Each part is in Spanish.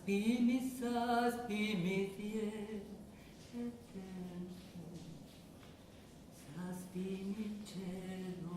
Saspi mi fiel, saspi mi cielo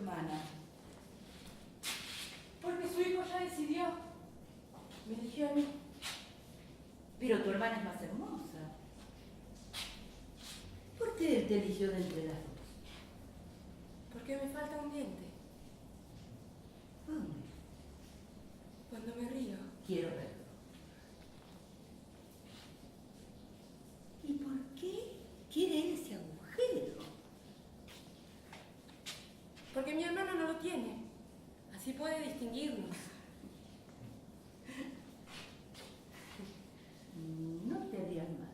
mar. Porque su hijo ya decidió. Me eligió a mí. Pero tu hermana es más hermosa. ¿Por qué él te eligió de entre las dos? Porque me falta un diente. ¿Dónde? Cuando me río. Quiero verlo. ¿Y por qué quiere él ese agujero? Porque mi hermano no lo tiene. Así puede distinguirnos. No te harías mal.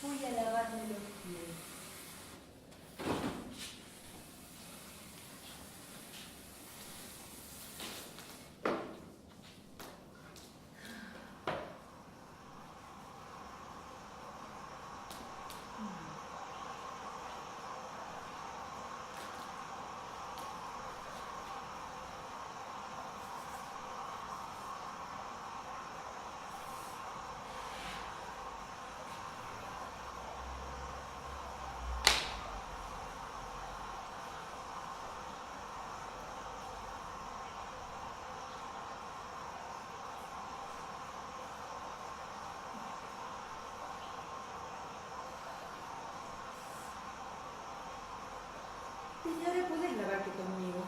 Voy a lavarme los pies. Desde ahora podés lavarte conmigo.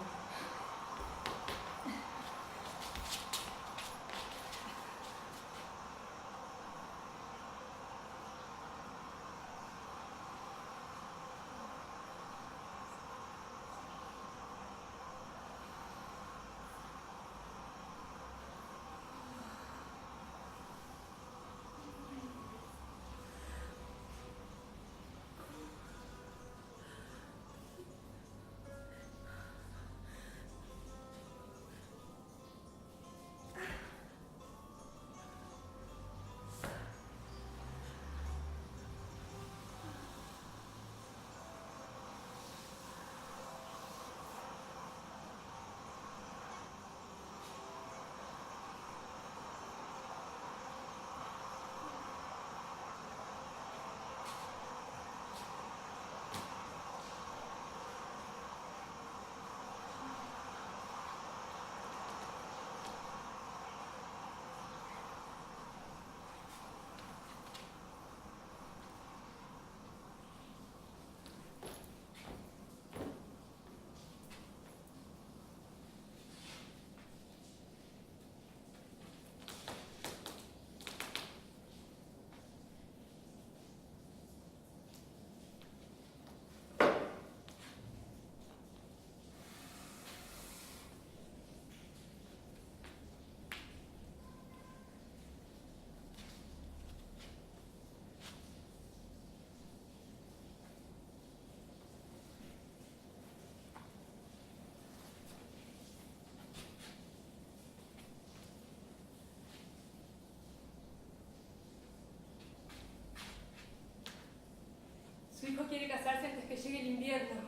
Su hijo quiere casarse antes que llegue el invierno.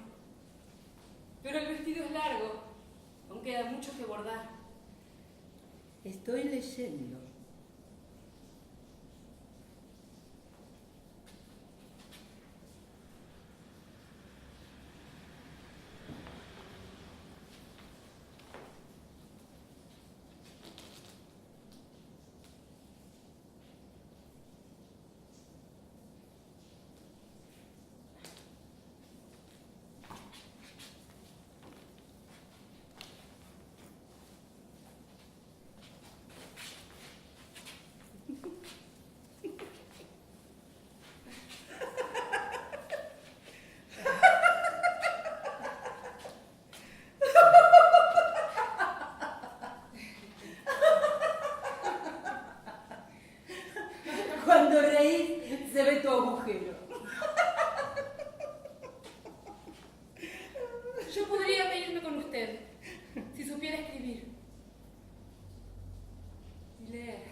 Pero el vestido es largo. Aún queda mucho que bordar. Estoy leyendo. Cuando reís, se ve tu agujero. Yo podría reírme con usted si supiera escribir y leer.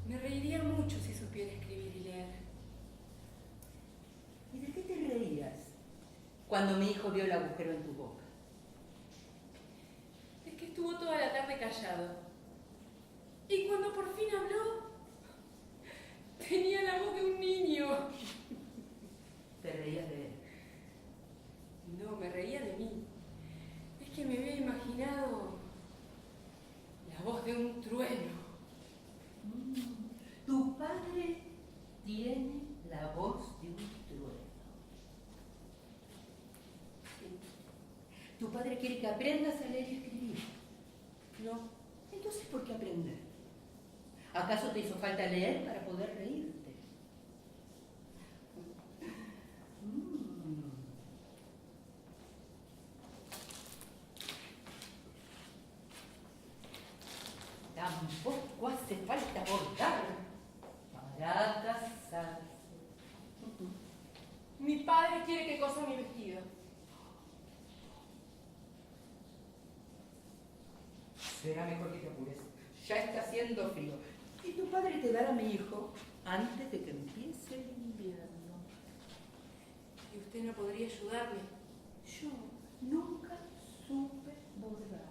Me reiría mucho si supiera escribir y leer. ¿Y de qué te reías cuando mi hijo vio el agujero en tu boca? Es que estuvo toda la tarde callado. Y cuando por fin habló, tenía la voz de un niño. Te reías de él. No, me reía de mí. Es que me había imaginado la voz de un trueno. Tu padre tiene la voz de un trueno. Tu padre quiere que aprendas a leer y escribir. No, Entonces, ¿por qué aprender? ¿Acaso te hizo falta leer para poder reírte? Tampoco hace falta bordar para casarse. mi padre quiere que cosa mi vestido. Será mejor que te apures. Ya está haciendo frío. Y tu padre te dará a mi hijo antes de que empiece el invierno. ¿Y usted no podría ayudarme? Yo nunca supe bordar.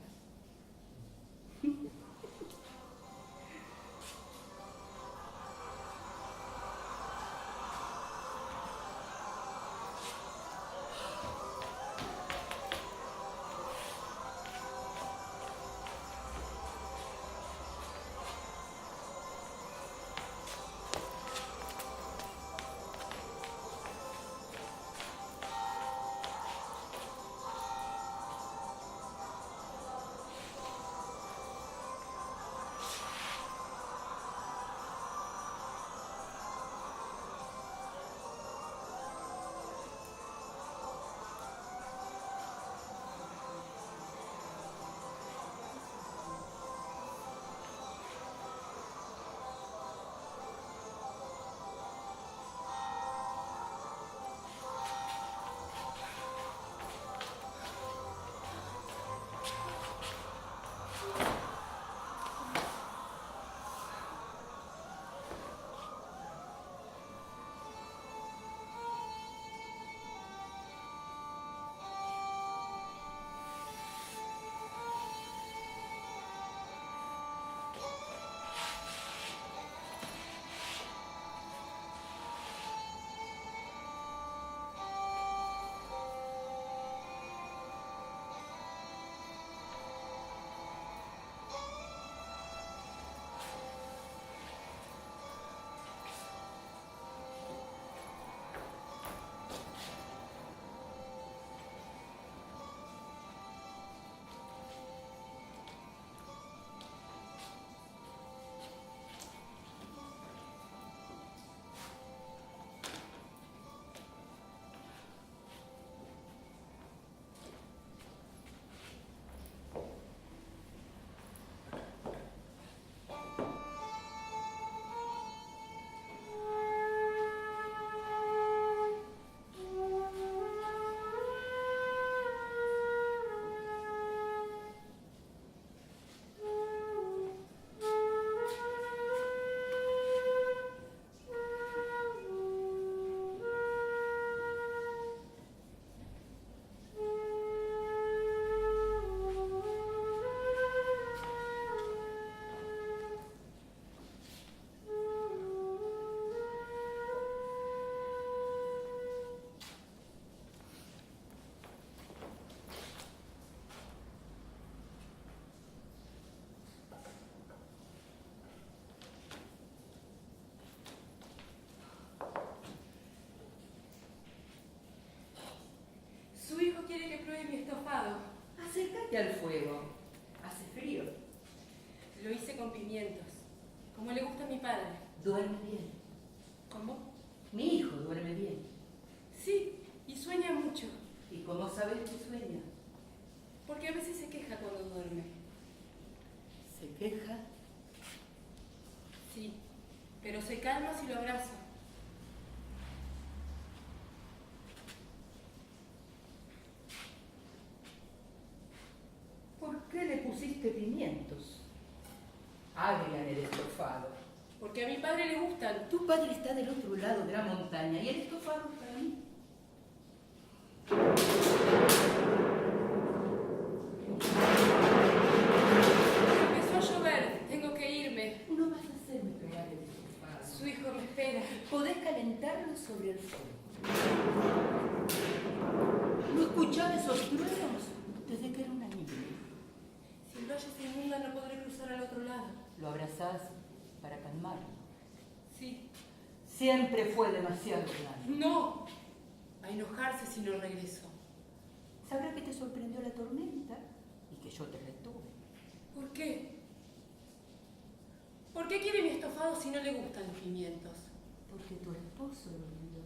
quiere que pruebe mi estofado. Acércate al fuego. Hace frío. Lo hice con pimientos, como le gusta a mi padre. Duerme bien. ¿Cómo? Mi hijo duerme bien. Sí, y sueña mucho, ¿Y cómo sabes que sueña? porque a veces se queja cuando duerme. ¿Se queja? Sí, pero se calma si lo abrazo. ¿Por qué le pusiste pimientos? Agrian el estofado. Porque a mi padre le gustan. Tu padre está del otro lado de la montaña y el estofado es para mí. Empezó a llover, tengo que irme. No vas a hacerme pegar el estofado. Su hijo me espera. Podés calentarlo sobre el fuego. ¿No escuchaba esos truenos desde que era una niña? Si el valle se inunda no podré cruzar al otro lado. Lo abrazás para calmarlo. Sí. Siempre fue demasiado grande. No. A enojarse si no regreso. Sabrá que te sorprendió la tormenta y que yo te retuve. ¿Por qué? ¿Por qué quiere mi estofado si no le gustan los pimientos? Porque tu esposo lo olvidó.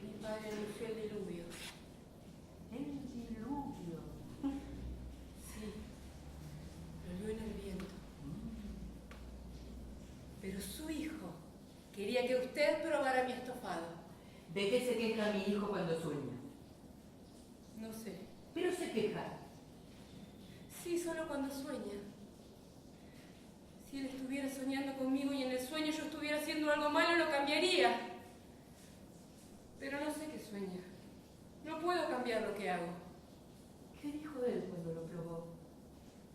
Mi padre anunció el diluvio. El diluvio. Sí. Lo vio en el viento. Pero su hijo quería que usted probara mi estofado. ¿De qué se queja mi hijo cuando sueña? No sé. Pero se queja. Sí, solo cuando sueña. Si él estuviera soñando conmigo y en el sueño yo estuviera haciendo algo malo, lo cambiaría. Pero no sé qué sueña. No puedo cambiar lo que hago. ¿Qué dijo él cuando lo probó?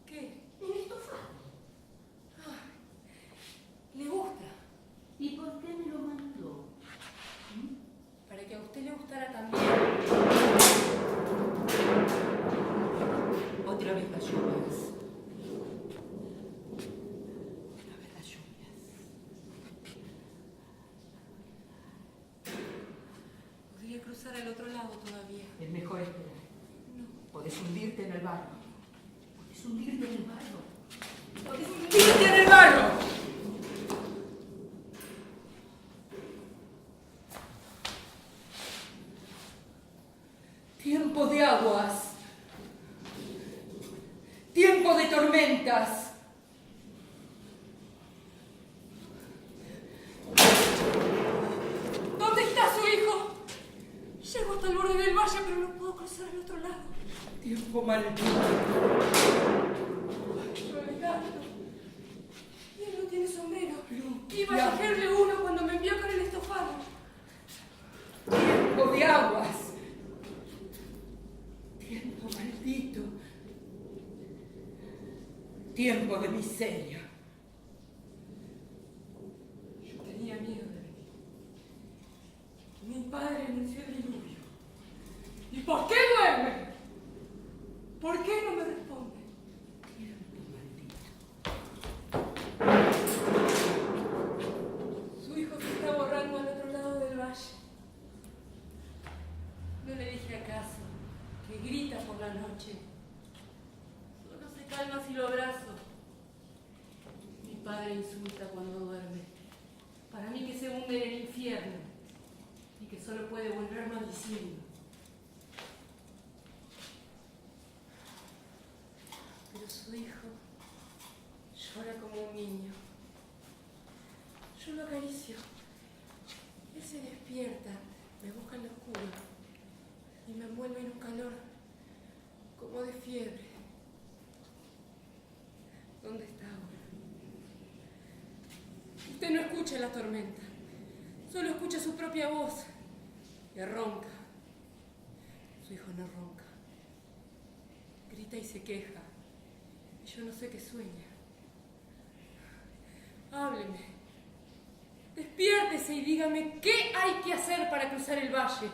¿Qué? El estofado. Ay, le gusta. ¿Y por qué me lo mandó? Para que a usted le gustara también. Otra vez las lluvias. Otra vez las lluvias. Podría cruzar al otro lado todavía. Es mejor esperar. No. Podés hundirte en el barro. Podés hundirte en el barro. Podés hundirte en el barro. Tiempo de aguas. Tiempo de tormentas. ¿Dónde está su hijo? Llego hasta el borde del valle, pero no puedo cruzar al otro lado. Tiempo maldito. Llueve tanto. Y él no tiene sombrero. Luz, Iba a cogerle uno cuando me envió con el estofado. Tiempo de aguas. Tiempo maldito. Tiempo de miseria. Yo tenía miedo de venir. Mi padre anunció el diluvio. ¿Y por qué duerme? ¿Por qué no me responde? Tiempo maldito. Su hijo se está borrando al otro lado del valle. No le dije acaso que grita por la noche. Solo se calma si lo abrazo. Mi padre insulta cuando duerme. Para mí que se hunde en el infierno y que solo puede volver maldiciendo. Pero su hijo llora como un niño. Yo lo acaricio. Él se despierta, me busca en lo oscuro y me envuelve en un calor como de fiebre. ¿Dónde está ahora? Usted no escucha la tormenta, solo escucha su propia voz que ronca. Su hijo no ronca, grita y se queja, y yo no sé qué sueña. Hábleme. Despiértese y dígame qué hay que hacer para cruzar el valle.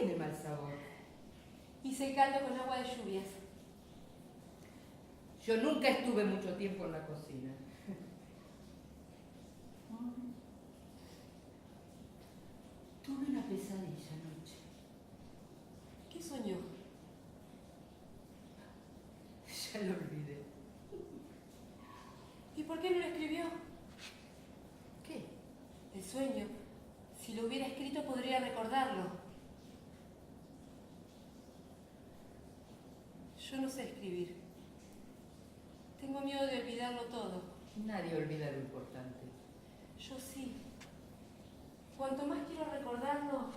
tiene mal sabor. Hice el caldo con agua de lluvias. Yo nunca estuve mucho tiempo en la cocina. Tuve una pesadilla anoche. ¿Qué soñó? Ya lo olvidé. ¿Y por qué no lo escribió? ¿Qué? El sueño. Si lo hubiera escrito podría recordarlo. Yo no sé escribir. Tengo miedo de olvidarlo todo. Nadie olvida lo importante. Yo sí. Cuanto más quiero recordarlo,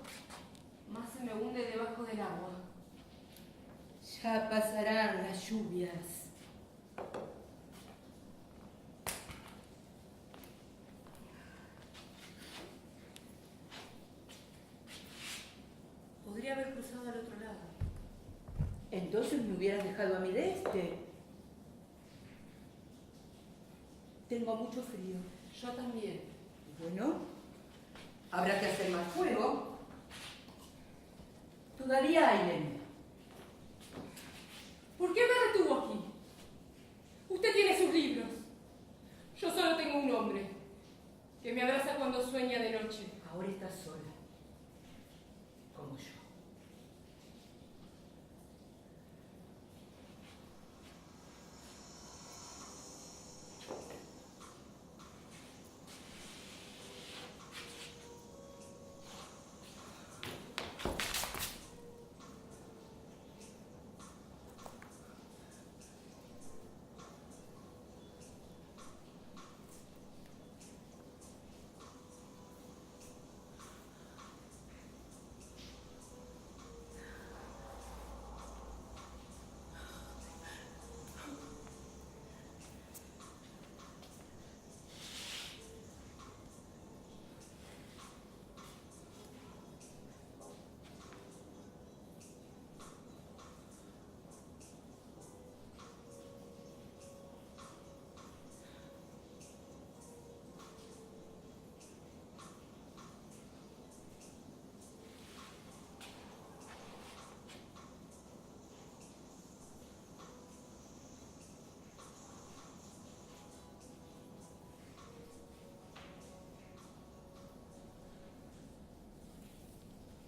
más se me hunde debajo del agua. Ya pasarán las lluvias. Podría haber cruzado al otro lado. Entonces me hubieras dejado a mí de este. Tengo mucho frío. Yo también. Bueno, habrá que hacer más fuego. Todavía hay leña. ¿Por qué me retuvo aquí? Usted tiene sus libros. Yo solo tengo un hombre que me abraza cuando sueña de noche. Ahora estás sola, como yo.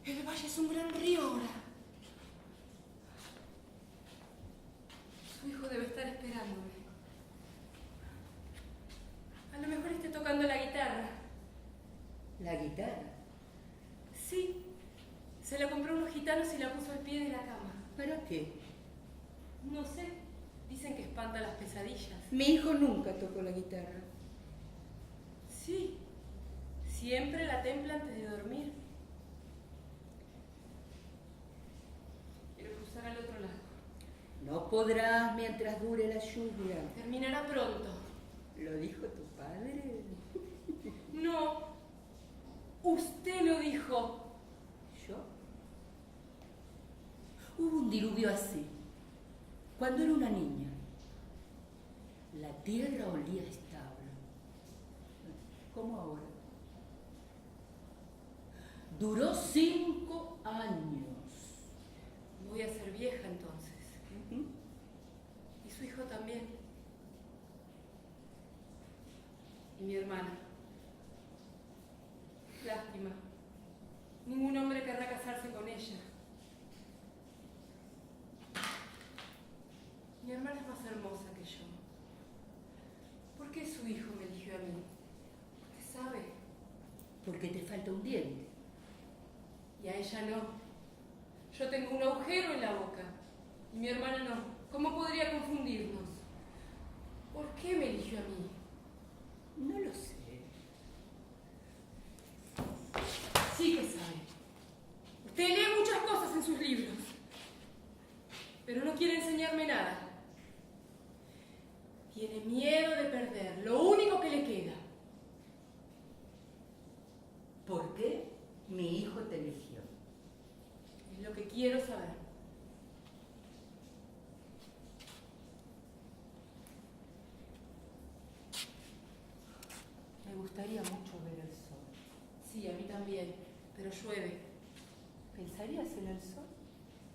El valle es un gran río ahora. Su hijo debe estar esperándome. A lo mejor esté tocando la guitarra. ¿La guitarra? Sí. Se la compró unos gitanos y la puso al pie de la cama. ¿Para qué? No sé. Dicen que espanta las pesadillas. Mi hijo nunca tocó la guitarra. Sí. Siempre la templa antes de dormir. Quiero cruzar al otro lado. No podrás mientras dure la lluvia. Terminará pronto. ¿Lo dijo tu padre? No. Usted lo dijo. ¿Yo? Hubo un diluvio así, cuando era una niña. La tierra olía a establo, como ahora. Duró 5 años. Voy a ser vieja entonces. Y su hijo también. Y mi hermana. Lástima. Ningún hombre querrá casarse con ella. Mi hermana es más hermosa que yo. ¿Por qué su hijo me eligió a mí? Usted sabe. Porque te falta un diente. Y a ella no. Yo tengo un agujero en la boca. Y mi hermana no. ¿Cómo podría confundirnos? ¿Por qué me eligió a mí? No lo sé. Sí que sabe. Usted lee muchas cosas en sus libros, pero no quiere enseñarme nada. Tiene miedo de perder lo único que le queda. ¿Por qué mi hijo te eligió? Es lo que quiero saber. Me gustaría mucho ver el sol. Sí, a mí también, pero llueve. ¿Pensarías pensarías en el sol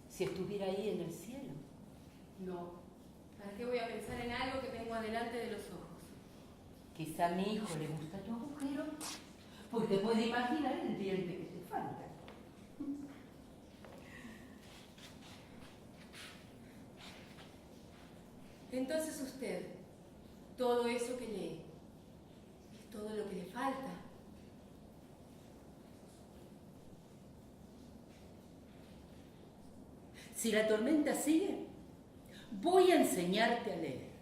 si estuviera ahí en el cielo? No. ¿Para qué voy a pensar en algo que tengo adelante de los ojos? Quizá a mi hijo le gusta tu agujero, porque puede imaginar el diente que te falta. Entonces usted, todo eso que lee, es todo lo que le falta. Si la tormenta sigue, voy a enseñarte a leer.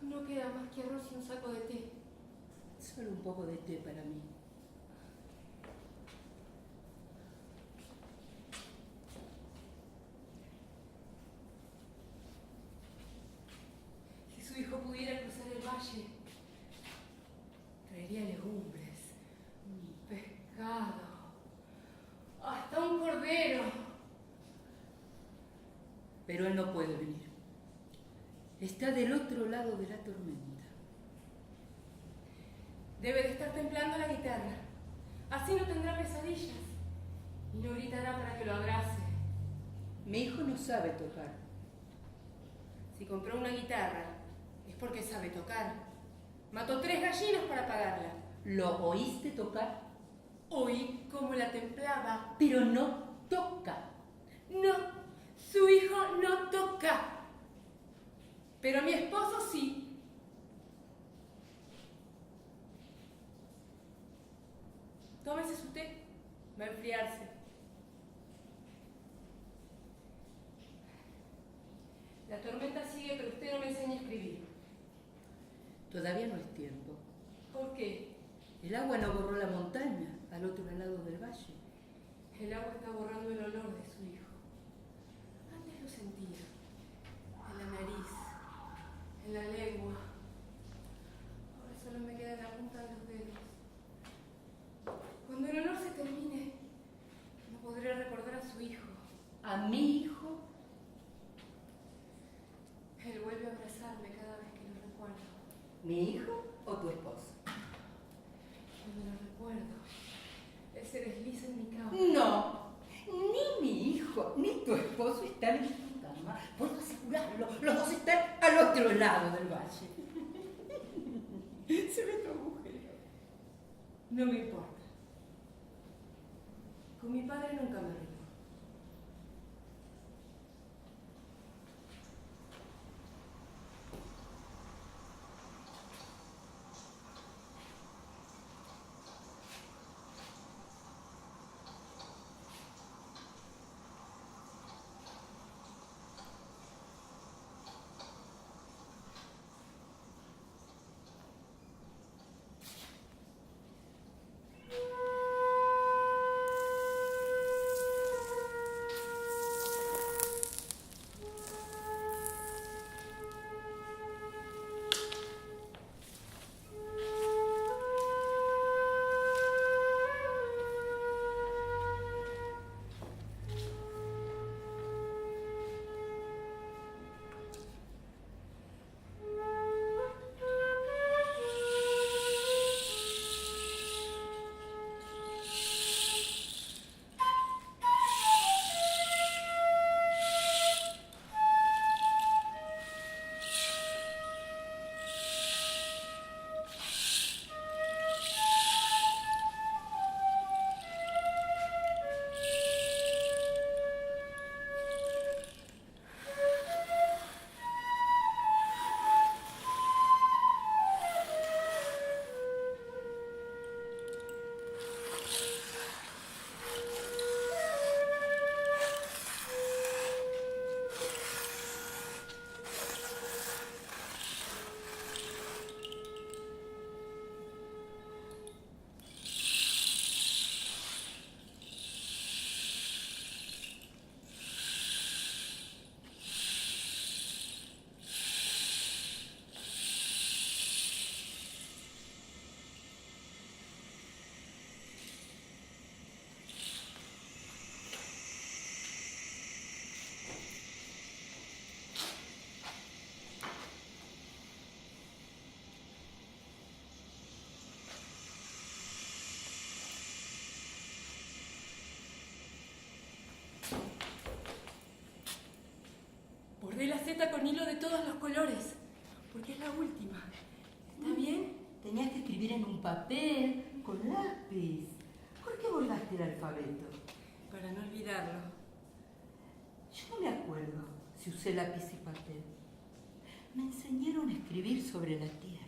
No queda más que arroz y un saco de té. Solo un poco de té para mí. Si su hijo pudiera cruzar el valle, traería legumbres, pescado, hasta un cordero. Pero él no puede venir. Está del otro lado de la tormenta. Debe de estar templando la guitarra. Así no tendrá pesadillas. Y no gritará para que lo abrace. Mi hijo no sabe tocar. Si compró una guitarra, es porque sabe tocar. Mató 3 gallinas para pagarla. ¿Lo oíste tocar? Oí cómo la templaba. Pero no toca. No, su hijo no toca. Pero mi esposo sí. Tómese su té, va a enfriarse. La tormenta sigue, pero usted no me enseña a escribir. Todavía no es tiempo. ¿Por qué? El agua no borró la montaña al otro lado del valle. El agua está borrando el olor de su hijo. Antes lo sentía. En la nariz, en la lengua. Ahora solo me queda la punta de los dedos. Cuando el olor se termine, no podré recordar a su hijo. ¿A mi hijo? Él vuelve a abrazarme cada vez que lo recuerdo. ¿Mi hijo o tu esposo? Cuando lo recuerdo, él se desliza en mi cama. No, ni mi hijo ni tu esposo están en tu cama. Puedo asegurarlo, los dos están al otro lado del valle. Se ve tu agujero. No me importa. Con mi padre nunca me río. libreta con hilo de todos los colores, porque es la última. ¿Está bien? Tenías que escribir en un papel, con lápiz. ¿Por qué borraste el alfabeto? Para no olvidarlo. Yo no me acuerdo si usé lápiz y papel. Me enseñaron a escribir sobre la tierra.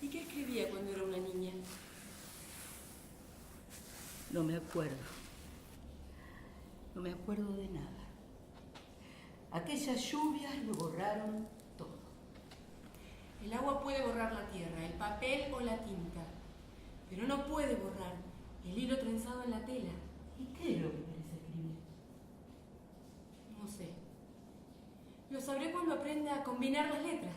¿Y qué escribía cuando era una niña? No me acuerdo. No me acuerdo de nada. Aquellas lluvias lo borraron todo. El agua puede borrar la tierra, el papel o la tinta, pero no puede borrar el hilo trenzado en la tela. ¿Y qué es lo que querés escribir? No sé. Lo sabré cuando aprenda a combinar las letras.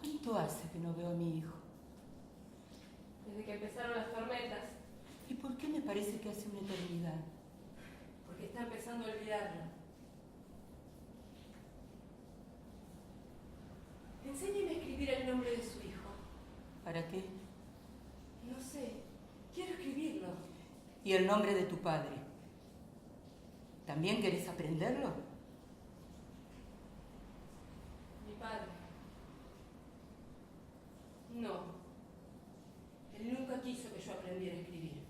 ¿Cuánto hace que no veo a mi hijo? Desde que empezaron las tormentas, ¿Y por qué me parece que hace una eternidad? porque está empezando a olvidarlo. Enséñeme a escribir el nombre de su hijo. ¿Para qué? No sé, quiero escribirlo. ¿Y el nombre de tu padre? ¿También querés aprenderlo? Mi padre. No. Él nunca quiso que yo aprendiera a escribir.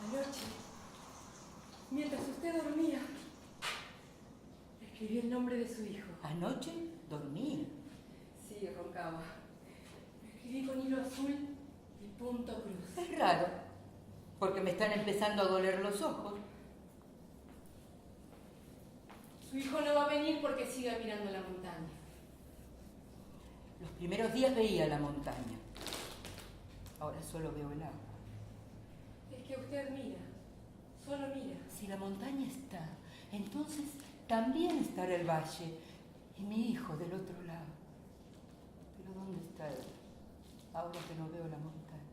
Anoche, mientras usted dormía, escribí el nombre de su hijo. ¿Anoche dormía? Sí, roncaba. Lo escribí con hilo azul y punto cruz. Es raro, porque me están empezando a doler los ojos. Su hijo no va a venir porque siga mirando la montaña. Los primeros días veía la montaña. Ahora solo veo el agua. Es que usted mira, solo mira. Si la montaña está, entonces también estará el valle y mi hijo del otro lado. Pero ¿dónde está él? Ahora que no veo la montaña.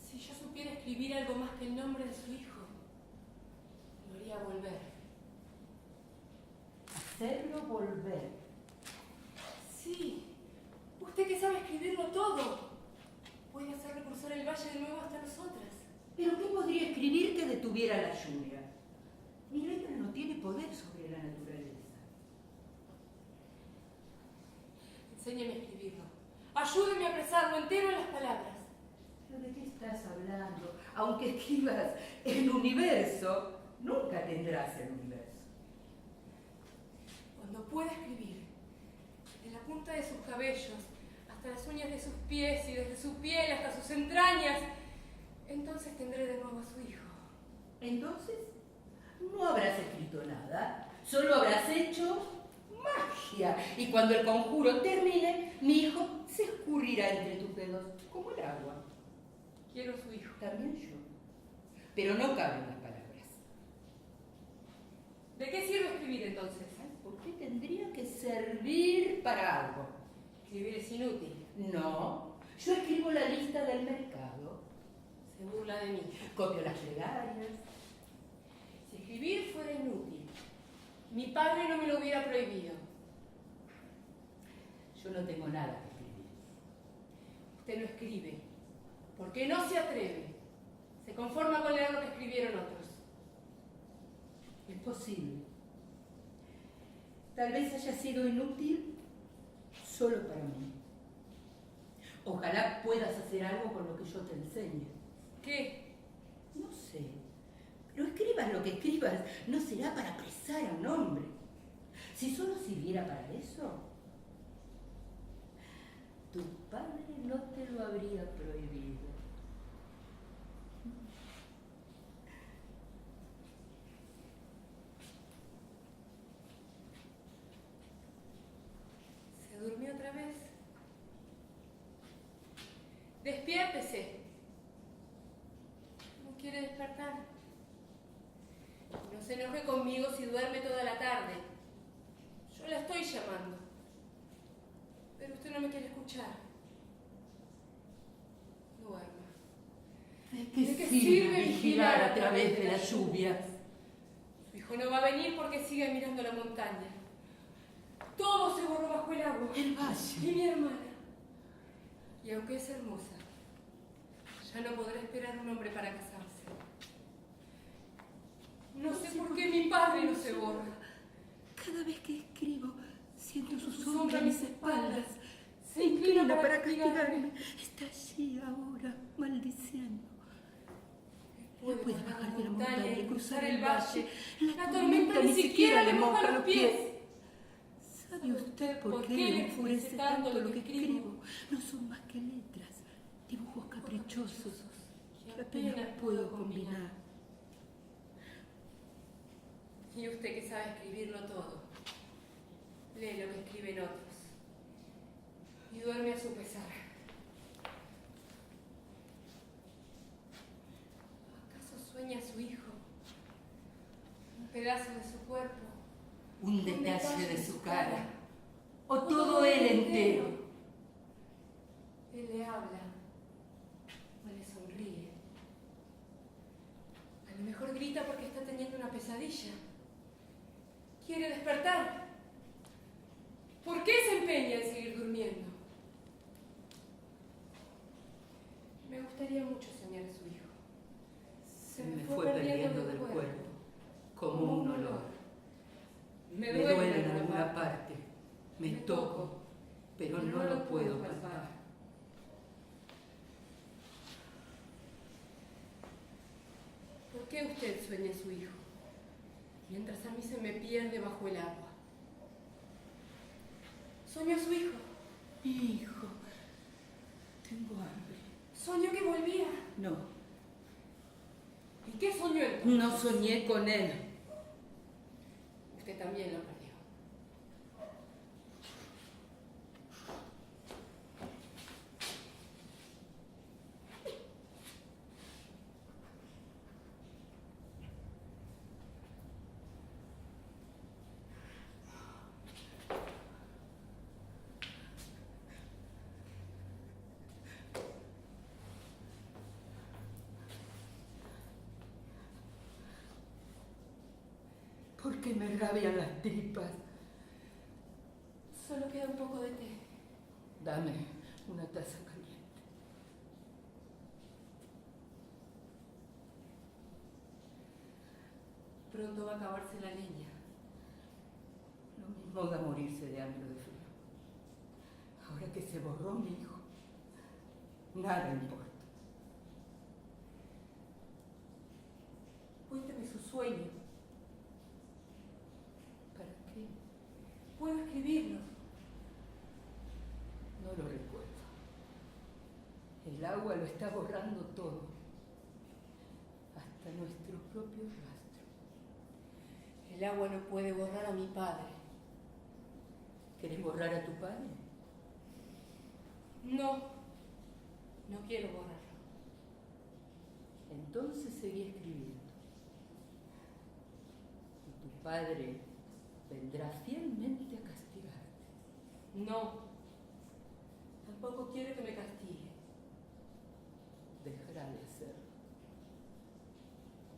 Si yo supiera escribir algo más que el nombre de su hijo, lo haría volver. Hacerlo volver. Sí, usted que sabe escribirlo todo, puede hacerlo cruzar el valle de nuevo hasta nosotras. ¿Pero qué podría escribir que detuviera la lluvia? Mi letra no tiene poder sobre la naturaleza. Enséñeme a escribirlo. Ayúdeme a expresarlo entero en las palabras. ¿Pero de qué estás hablando? Aunque escribas el universo, nunca tendrás el universo. Cuando pueda escribir, desde la punta de sus cabellos hasta las uñas de sus pies y desde su piel hasta sus entrañas, entonces tendré de nuevo a su hijo. Entonces, no habrás escrito nada, solo habrás hecho magia. Y cuando el conjuro termine, mi hijo se escurrirá entre tus dedos como el agua. Quiero su hijo. También yo. Pero no caben las palabras. ¿De qué sirve escribir entonces? ¿Por qué tendría que servir para algo? Escribir es inútil. No, yo escribo la lista del mercado, Se burla de mí. copio las plegarias. Si escribir fuera inútil, mi padre no me lo hubiera prohibido. Yo no tengo nada que escribir. Usted no escribe, porque no se atreve. conforma con leer lo que escribieron otros. Es posible. Tal vez haya sido inútil solo para mí. Ojalá puedas hacer algo con lo que yo te enseñe. ¿Qué? No sé. Pero escribas lo que escribas, no será para apresar a un hombre. Si solo sirviera para eso, tu padre no te lo habría prohibido. ¿Se durmió otra vez? Despiértese. No quiere despertar. No se enoje conmigo si duerme toda la tarde. Yo la estoy llamando. Pero usted no me quiere escuchar. Duerma. ¿De qué sirve vigilar a través de las lluvias? Su hijo no va a venir porque sigue mirando la montaña. Todo se borró bajo el agua. El valle. Y mi hermana. Y aunque es hermosa, ya no podrá esperar un hombre para casarse. No sé por qué mi padre no se borra. Cada vez que escribo, siento su Su sombra en mis espaldas. Se inclina para castigarme. Está allí ahora, maldiciendo. No puede bajar de la montaña y cruzar el valle. La tormenta ni siquiera le moja los pies. ¿Sabe usted por qué le enfurece tanto lo que escribo? No son más que letras, dibujos caprichosos que apenas puedo combinar. Y usted que sabe escribirlo todo, lee lo que escriben otros y duerme a su pesar. ¿Acaso sueña su hijo? Un pedazo de su cuerpo. Un detalle de su cara. O todo él entero. Él le habla o le sonríe. A lo mejor grita porque está teniendo una pesadilla. Quiere despertar. ¿Por qué se empeña en seguir durmiendo? Me gustaría mucho soñar a su hijo. Se me fue perdiendo del cuerpo, como un olor. Me duele duele en alguna parte. Me toco, pero no lo puedo palpar. ¿Por qué usted sueña a su hijo? Mientras a mí se me pierde bajo el agua. ¿Soñó a su hijo? Mi hijo, tengo hambre. ¿Soñó que volvía? No, ¿Y qué soñó entonces? no soñé con él. Usted también lo perdió. ¿Por qué me rabian las tripas? Solo queda un poco de té. Dame una taza caliente. Pronto va a acabarse la leña. Lo mismo da morirse de hambre o de frío. Ahora que se borró mi hijo, nada importa. Cuénteme su sueño. ¿Para qué? Puedo escribirlo. No lo recuerdo. El agua lo está borrando todo, hasta nuestro propio rastro. El agua no puede borrar a mi padre. ¿Querés borrar a tu padre? No, no quiero borrarlo. Entonces seguí escribiendo. Y tu padre vendrá fielmente a castigarte. No, tampoco quiero que me castigue. Dejará de hacerlo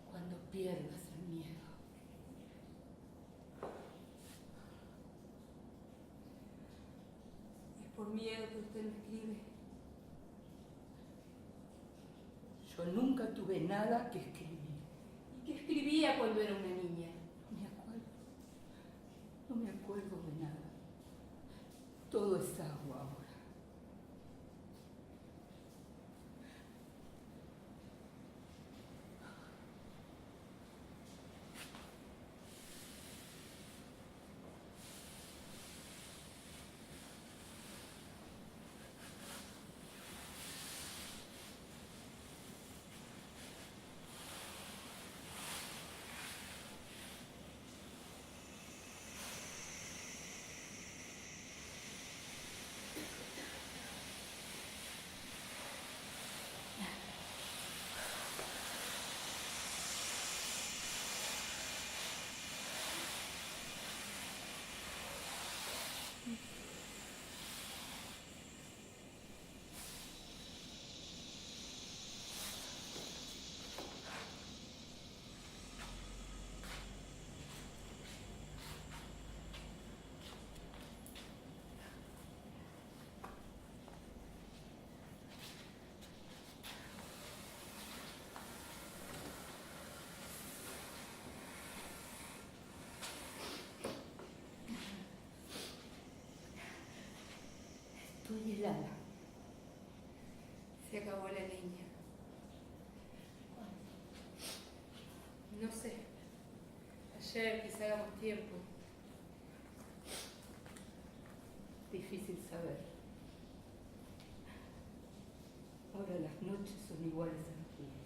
cuando pierdas el miedo. Es por miedo que usted no escribe. Yo nunca tuve nada que escribir. ¿Y qué escribía cuando era una niña? No me acuerdo de nada. Todo es agua ahora. Estoy helada. Se acabó la leña. No sé. Ayer quizá hagamos tiempo. Difícil saber. Ahora las noches son iguales a los días.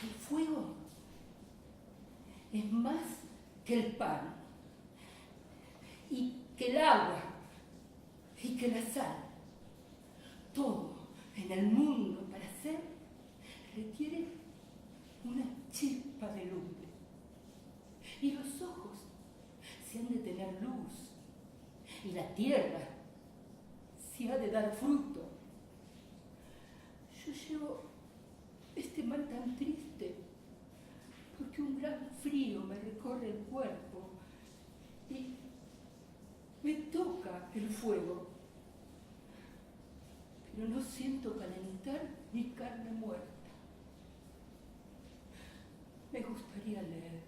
El fuego es más que el pan, y que el agua, y que la sal. Todo en el mundo para ser requiere una chispa de luz. Y los ojos se han de tener luz, y la tierra se ha de dar fruto. Yo llevo este mal tan triste porque un gran frío me recorre el cuerpo y me toca el fuego, pero no siento calentar ni carne muerta. Me gustaría leer,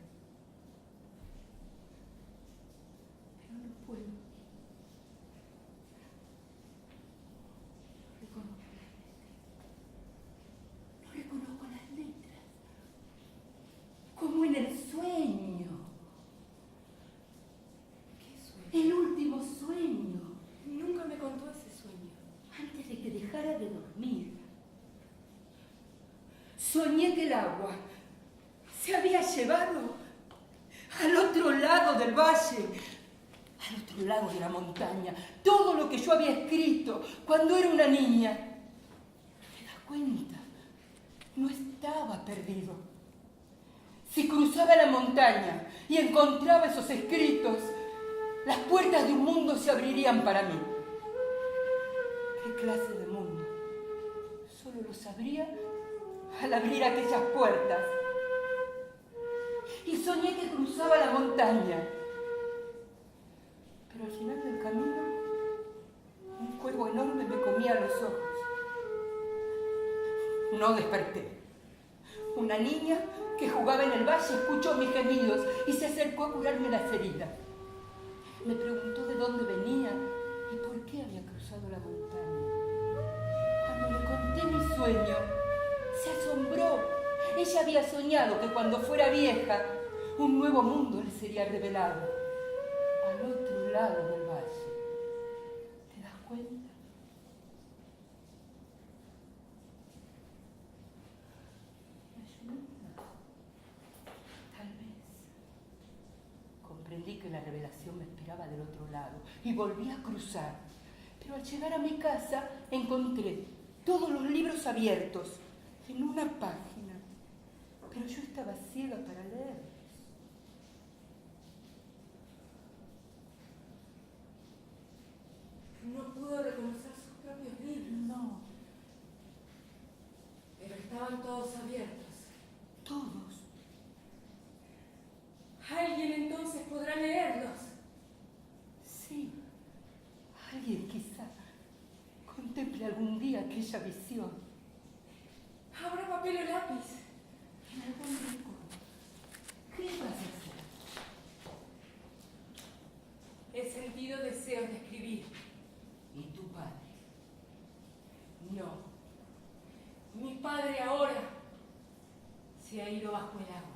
pero no puedo. No reconozco las letras, como en el sueño. ¿Qué sueño? El último sueño, Nunca me contó ese sueño. antes de que dejara de dormir. Soñé que el agua se había llevado al otro lado del valle, al otro lado de la montaña, todo lo que yo había escrito cuando era una niña. ¿Te das cuenta? No estaba perdido. Si cruzaba la montaña y encontraba esos escritos, las puertas de un mundo se abrirían para mí. ¿Qué clase de mundo? Solo lo sabría al abrir aquellas puertas. Y soñé que cruzaba la montaña. Pero al final del camino, un cuervo enorme me comía los ojos. No desperté. Una niña que jugaba en el valle escuchó mis gemidos y se acercó a curarme las heridas. Me preguntó de dónde venía y por qué había cruzado la montaña. Cuando le conté mi sueño, se asombró. Ella había soñado que cuando fuera vieja, un nuevo mundo le sería revelado, al otro lado del valle. ¿Te das cuenta? ¿Me ayuda? Tal vez. Comprendí que la revelación me esperaba del otro lado y volví a cruzar. Pero al llegar a mi casa encontré todos los libros abiertos en una página. Pero yo estaba ciega para leerlos. No pudo reconocer sus propios libros. No, Pero estaban todos abiertos. todos. Alguien entonces podrá leerlos. Sí, alguien quizá contemple algún día que aquella visión. Habrá papel o lápiz. En algún rincón. ¿Qué vas a hacer? He sentido deseos de escribir. ¿Y tu padre? No. Mi padre ahora se ha ido bajo el agua.